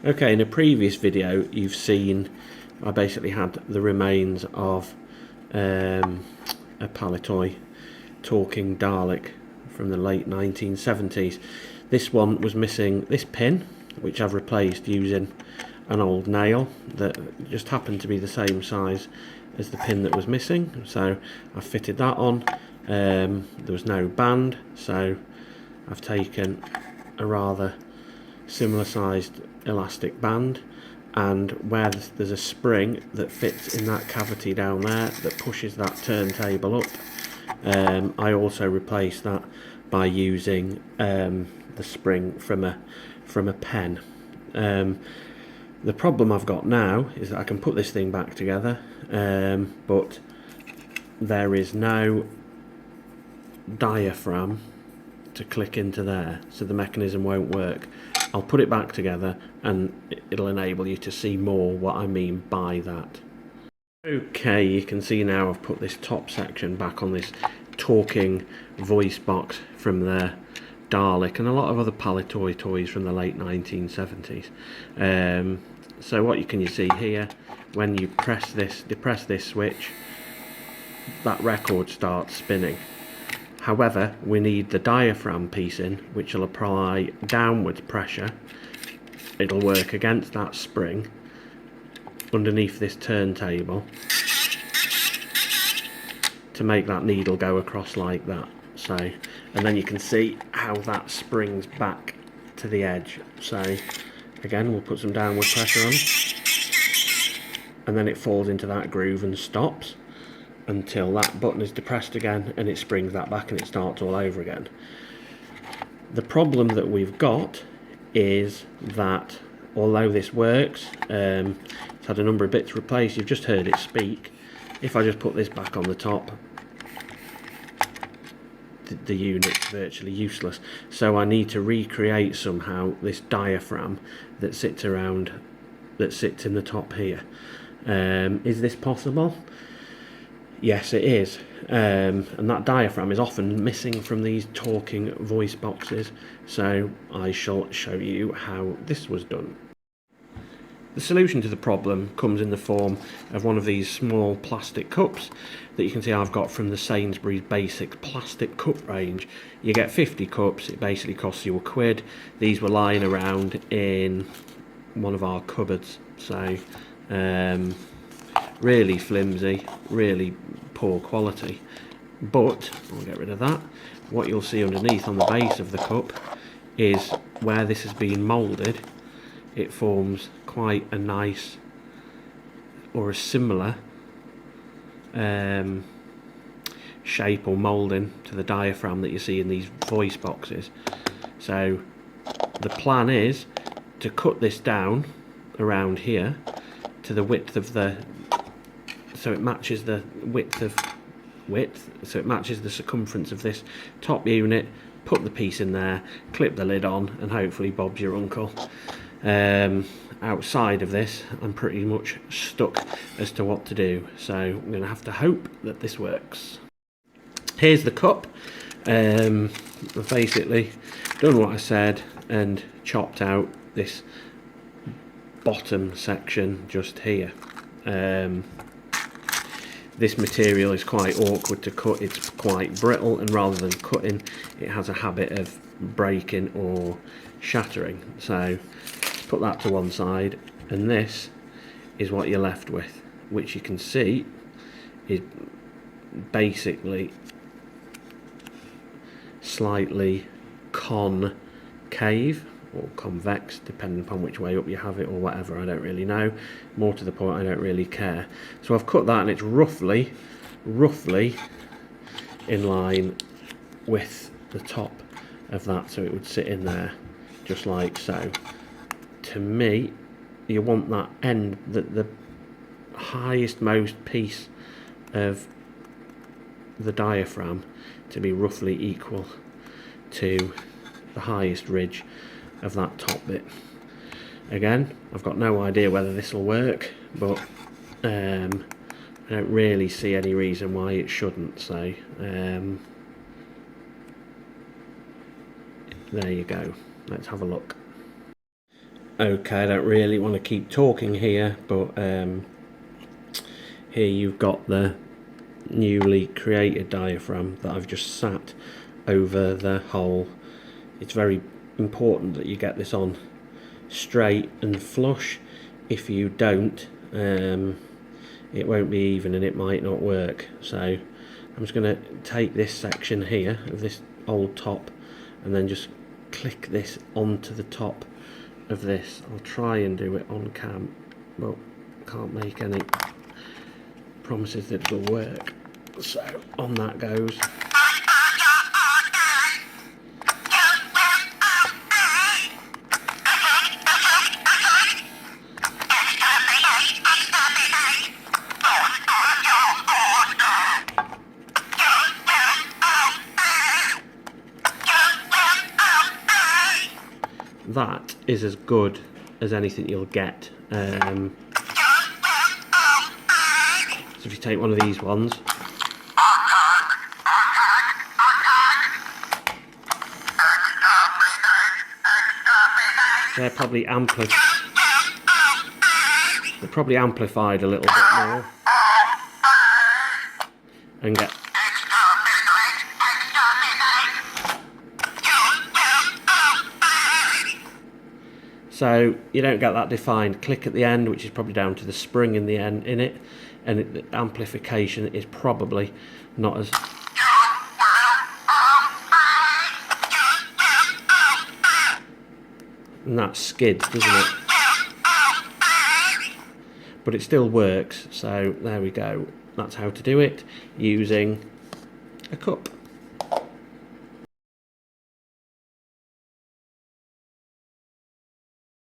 Okay, in a previous video you've seen I basically had the remains of a Palitoy Talking Dalek from the late 1970s. This one was missing this pin, which I've replaced using an old nail that just happened to be the same size as the pin that was missing, so I fitted that on. There was no band, so I've taken a rather similar sized elastic band, and where there's a spring that fits in that cavity down there that pushes that turntable up, I also replaced that by using the spring from a pen. The problem I've got now is that I can put this thing back together, but there is no diaphragm to click into there, so the mechanism won't work. I'll put it back together and it'll enable you to see more what I mean by that. Okay, you can see now I've put this top section back on this talking voice box from the Dalek and a lot of other Palitoy toys from the late 1970s. So what you see here, when you depress this switch, that record starts spinning. However, we need the diaphragm piece in, which will apply downwards pressure. It'll work against that spring underneath this turntable to make that needle go across like that. So, and then you can see how that springs back to the edge. So again, we'll put some downward pressure on, and then it falls into that groove and stops until that button is depressed again, and it springs that back and it starts all over again. The problem that we've got is that although this works, it's had a number of bits replaced. You've just heard it speak. If I just put this back on the top, the unit's virtually useless. So I need to recreate somehow this diaphragm that sits in the top here. Is this possible? Yes, it is, and that diaphragm is often missing from these talking voice boxes, so I shall show you how this was done. The solution to the problem comes in the form of one of these small plastic cups that you can see I've got from the Sainsbury's Basics plastic cup range. You get 50 cups, it basically costs you £1. These were lying around in one of our cupboards, so really flimsy, really poor quality, but I'll get rid of that. What you'll see underneath on the base of the cup is where this has been moulded, it forms quite a nice or a similar shape or moulding to the diaphragm that you see in these voice boxes. So the plan is to cut this down around here to the width of so it matches the so it matches the circumference of this top unit, put the piece in there, clip the lid on, and hopefully Bob's your uncle. Outside of this, I'm pretty much stuck as to what to do, so I'm going to have to hope that this works. Here's the cup. I've basically done what I said and chopped out this bottom section just here. This material is quite awkward to cut, it's quite brittle, and rather than cutting it has a habit of breaking or shattering. So put that to one side, and this is what you're left with, which you can see is basically slightly concave or convex, depending upon which way up you have it or whatever. I don't really know. More to the point, I don't really care. So I've cut that, and it's roughly in line with the top of that, so it would sit in there just like so. To me, you want that end, the highest most piece of the diaphragm to be roughly equal to the highest ridge of that top bit. Again, I've got no idea whether this will work, but I don't really see any reason why it shouldn't, so there you go. Let's have a look. Okay, I don't really want to keep talking here, but here you've got the newly created diaphragm that I've just sat over the hole. It's very important that you get this on straight and flush. If you don't, it won't be even and it might not work. So I'm just going to take this section here of this old top and then just click this onto the top of this. I'll try and do it on cam, but can't make any promises that it'll work. So on that goes. That is as good as anything you'll get. So if you take one of these ones, they're probably amplified a little bit more and get. So you don't get that defined click at the end, which is probably down to the spring in the end in it, and the amplification is probably not as. And that skids, doesn't it? But it still works. So there we go. That's how to do it using a cup.